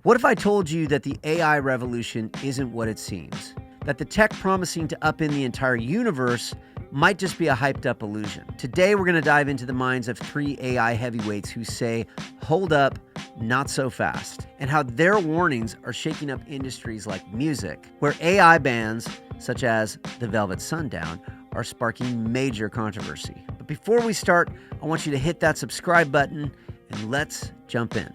What if I told you that the AI revolution isn't what it seems? That the tech promising to upend the entire universe might just be a hyped up illusion. Today, we're going to dive into the minds of 3 AI heavyweights who say, hold up, not so fast, and how their warnings are shaking up industries like music, where AI bands, such as the Velvet Sundown, are sparking major controversy. But before we start, I want you to hit that subscribe button and let's jump in.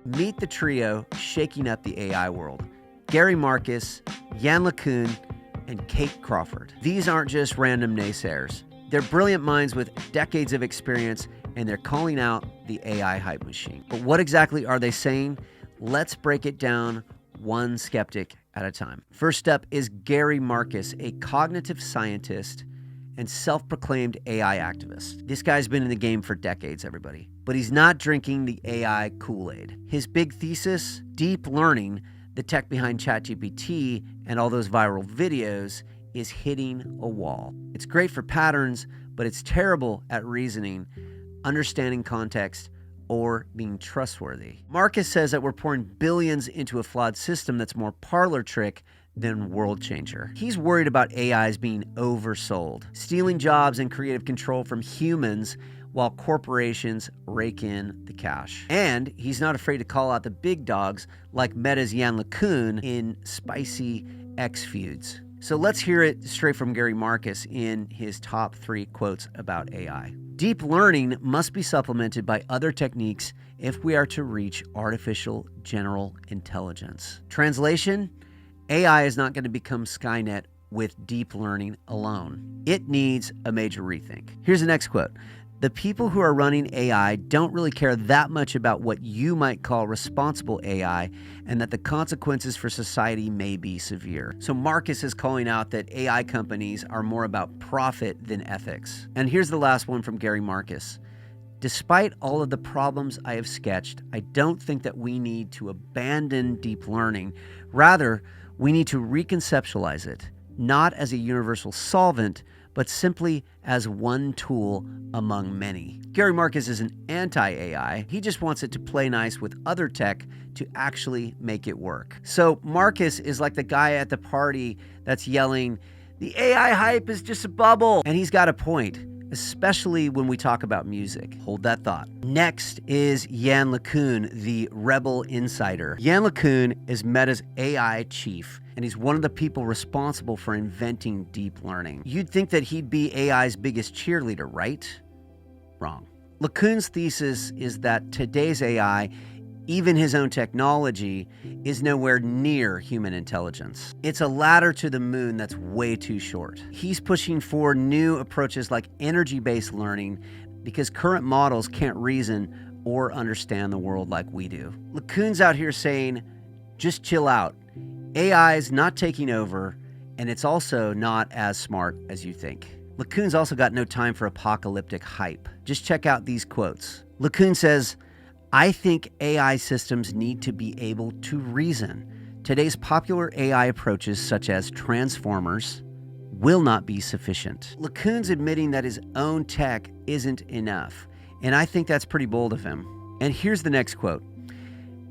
Meet the trio shaking up the AI world. Gary Marcus, Yann LeCun, and Kate Crawford. These aren't just random naysayers. They're brilliant minds with decades of experience, and they're calling out the AI hype machine. But what exactly are they saying? Let's break it down one skeptic at a time. First up is Gary Marcus, a cognitive scientist and self-proclaimed AI activist. This guy's been in the game for decades, everybody. But he's not drinking the AI Kool-Aid. His big thesis, deep learning, the tech behind ChatGPT and all those viral videos, is hitting a wall. It's great for patterns, but it's terrible at reasoning, understanding context, or being trustworthy. Marcus says that we're pouring billions into a flawed system that's more parlor trick than world changer. He's worried about AIs being oversold, stealing jobs and creative control from humans while corporations rake in the cash. And he's not afraid to call out the big dogs like Meta's Yann LeCun in spicy X feuds. So let's hear it straight from Gary Marcus in his top 3 quotes about AI. Deep learning must be supplemented by other techniques if we are to reach artificial general intelligence. Translation: AI is not going to become Skynet with deep learning alone. It needs a major rethink. Here's the next quote. The people who are running AI don't really care that much about what you might call responsible AI, and that the consequences for society may be severe. So Marcus is calling out that AI companies are more about profit than ethics. And here's the last one from Gary Marcus. Despite all of the problems I have sketched, I don't think that we need to abandon deep learning. Rather, we need to reconceptualize it, not as a universal solvent, but simply as one tool among many. Gary Marcus is an anti-AI. He just wants it to play nice with other tech to actually make it work. So Marcus is like the guy at the party that's yelling, "The AI hype is just a bubble." And he's got a point, especially when we talk about music. Hold that thought. Next is Yann LeCun, the rebel insider. Yann LeCun is Meta's AI chief, and he's one of the people responsible for inventing deep learning. You'd think that he'd be AI's biggest cheerleader, right? Wrong. LeCun's thesis is that today's AI, even his own technology, is nowhere near human intelligence. It's a ladder to the moon that's way too short. He's pushing for new approaches like energy-based learning because current models can't reason or understand the world like we do. LeCun's out here saying, just chill out. AI is not taking over, and it's also not as smart as you think. LeCun's also got no time for apocalyptic hype. Just check out these quotes. LeCun says, I think AI systems need to be able to reason. Today's popular AI approaches, such as transformers, will not be sufficient. LeCun's admitting that his own tech isn't enough, and I think that's pretty bold of him. And here's the next quote.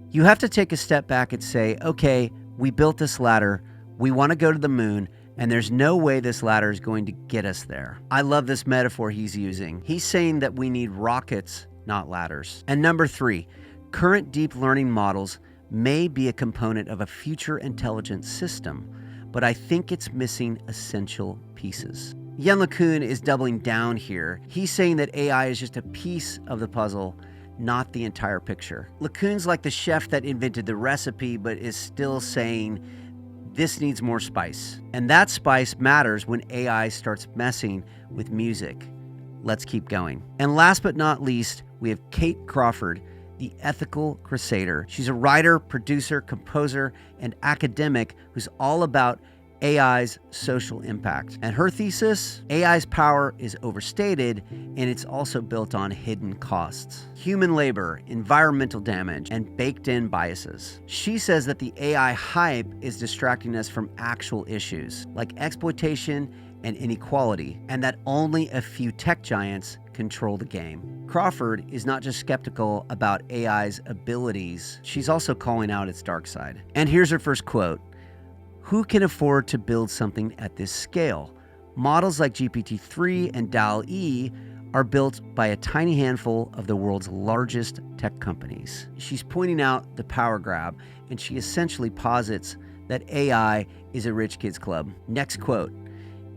You have to take a step back and say, okay, we built this ladder, we want to go to the moon, and there's no way this ladder is going to get us there. I love this metaphor he's using. He's saying that we need rockets, not ladders. And number 3, current deep learning models may be a component of a future intelligent system, but I think it's missing essential pieces. Yann LeCun is doubling down here. He's saying that AI is just a piece of the puzzle, not the entire picture. LeCun's like the chef that invented the recipe, but is still saying, this needs more spice. And that spice matters when AI starts messing with music. Let's keep going. And last but not least, we have Kate Crawford, the ethical crusader. She's a writer, producer, composer, and academic who's all about AI's social impact. And her thesis, AI's power is overstated, and it's also built on hidden costs. Human labor, environmental damage, and baked-in biases. She says that the AI hype is distracting us from actual issues, like exploitation and inequality, and that only a few tech giants control the game. Crawford is not just skeptical about AI's abilities, she's also calling out its dark side. And here's her first quote. Who can afford to build something at this scale? Models like GPT-3 and DALL-E are built by a tiny handful of the world's largest tech companies. She's pointing out the power grab, and she essentially posits that AI is a rich kids club. Next quote.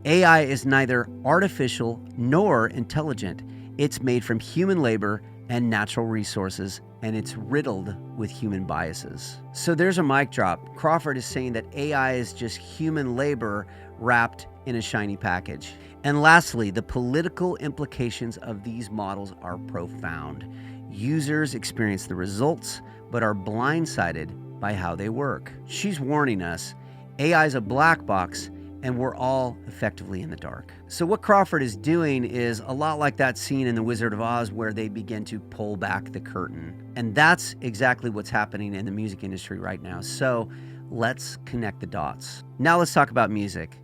AI is neither artificial nor intelligent. It's made from human labor and natural resources, and it's riddled with human biases. So there's a mic drop. Crawford is saying that AI is just human labor wrapped in a shiny package. And lastly, the political implications of these models are profound. Users experience the results, but are blindsided by how they work. She's warning us, AI is a black box, and we're all effectively in the dark. So what Crawford is doing is a lot like that scene in The Wizard of Oz where they begin to pull back the curtain. And that's exactly what's happening in the music industry right now. So let's connect the dots. Now let's talk about music.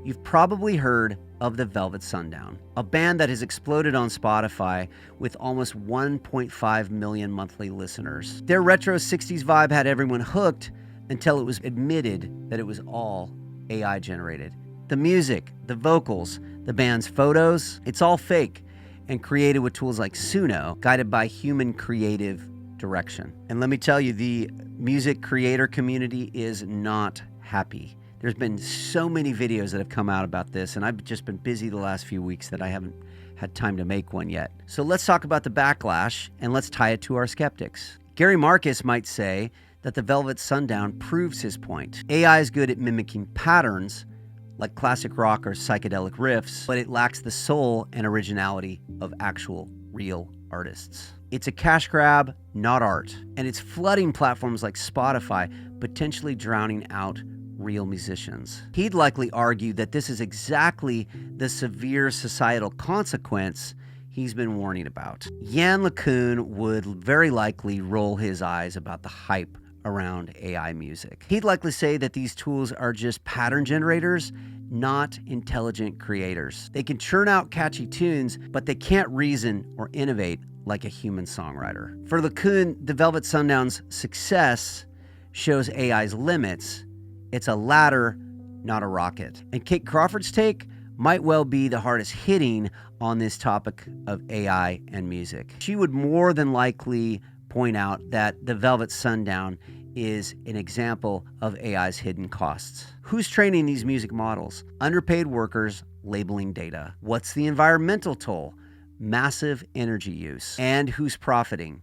You've probably heard of the Velvet Sundown, a band that has exploded on Spotify with almost 1.5 million monthly listeners. Their retro 60s vibe had everyone hooked until it was admitted that it was all AI generated. The music, the vocals, the band's photos, it's all fake and created with tools like Suno, guided by human creative direction. And let me tell you, the music creator community is not happy. There's been so many videos that have come out about this, and I've just been busy the last few weeks that I haven't had time to make one yet. So let's talk about the backlash, and let's tie it to our skeptics. Gary Marcus might say that the Velvet Sundown proves his point. AI is good at mimicking patterns, like classic rock or psychedelic riffs, but it lacks the soul and originality of actual, real artists. It's a cash grab, not art, and it's flooding platforms like Spotify, potentially drowning out real musicians. He'd likely argue that this is exactly the severe societal consequence he's been warning about. Yann LeCun would very likely roll his eyes about the hype around AI music. He'd likely say that these tools are just pattern generators, not intelligent creators. They can churn out catchy tunes, but they can't reason or innovate like a human songwriter. For LeCun, the Velvet Sundown's success shows AI's limits. It's a ladder, not a rocket. And Kate Crawford's take might well be the hardest hitting on this topic of AI and music. She would more than likely point out that the Velvet Sundown is an example of AI's hidden costs. Who's training these music models? Underpaid workers labeling data. What's the environmental toll? Massive energy use. And who's profiting?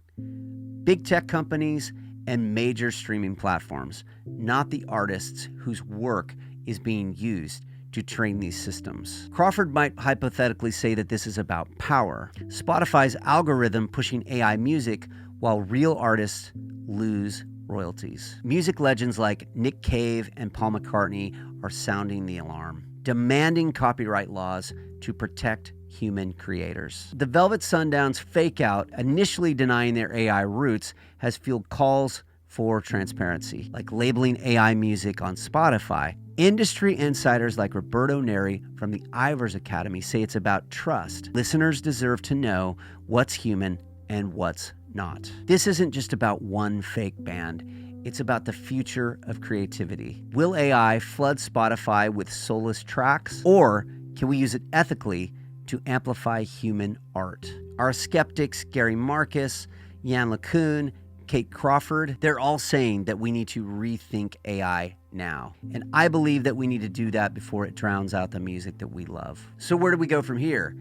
Big tech companies and major streaming platforms, not the artists whose work is being used to train these systems. Crawford might hypothetically say that this is about power. Spotify's algorithm pushing AI music while real artists lose royalties. Music legends like Nick Cave and Paul McCartney are sounding the alarm, demanding copyright laws to protect human creators. The Velvet Sundown's fake out, initially denying their AI roots, has fueled calls for transparency, like labeling AI music on Spotify. Industry insiders like Roberto Neri from the Ivers Academy say it's about trust. Listeners deserve to know what's human and what's not. This isn't just about one fake band. It's about the future of creativity. Will AI flood Spotify with soulless tracks, or can we use it ethically to amplify human art? Our skeptics, Gary Marcus, Yann LeCun, Kate Crawford, they're all saying that we need to rethink AI now. And I believe that we need to do that before it drowns out the music that we love. So where do we go from here?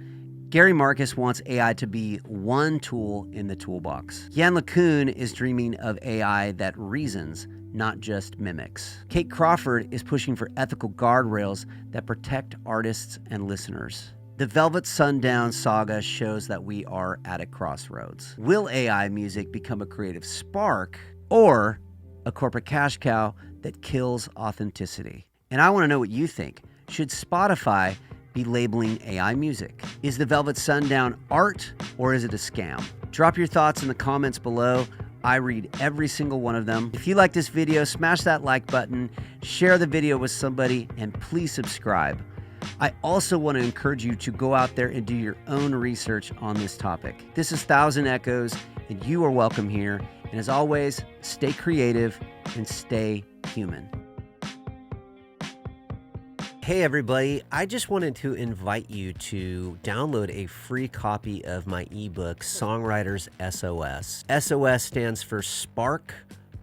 Gary Marcus wants AI to be one tool in the toolbox. Yann LeCun is dreaming of AI that reasons, not just mimics. Kate Crawford is pushing for ethical guardrails that protect artists and listeners. The Velvet Sundown saga shows that we are at a crossroads. Will AI music become a creative spark or a corporate cash cow that kills authenticity? And I want to know what you think. Should Spotify be labeling AI music? Is the Velvet Sundown art or is it a scam? Drop your thoughts in the comments below. I read every single one of them. If you like this video, smash that like button, share the video with somebody, and please subscribe. I also want to encourage you to go out there and do your own research on this topic. This is Thousand Echoes, and you are welcome here. And as always, stay creative and stay human. Hey everybody, I just wanted to invite you to download a free copy of my ebook, Songwriter's SOS. SOS stands for Spark,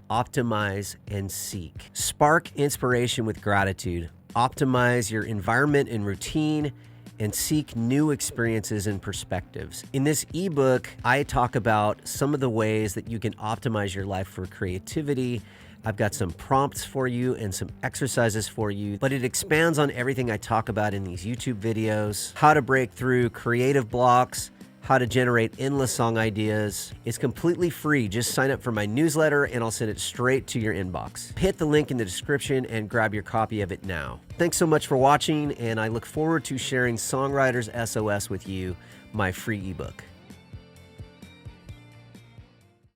Optimize, and Seek. Spark inspiration with gratitude. Optimize your environment and routine, and seek new experiences and perspectives. In this ebook, I talk about some of the ways that you can optimize your life for creativity. I've got some prompts for you and some exercises for you, but it expands on everything I talk about in these YouTube videos, how to break through creative blocks, how to generate endless song ideas. It's completely free. Just sign up for my newsletter and I'll send it straight to your inbox. Hit the link in the description and grab your copy of it now. Thanks so much for watching, and I look forward to sharing Songwriter's SOS with you, my free ebook.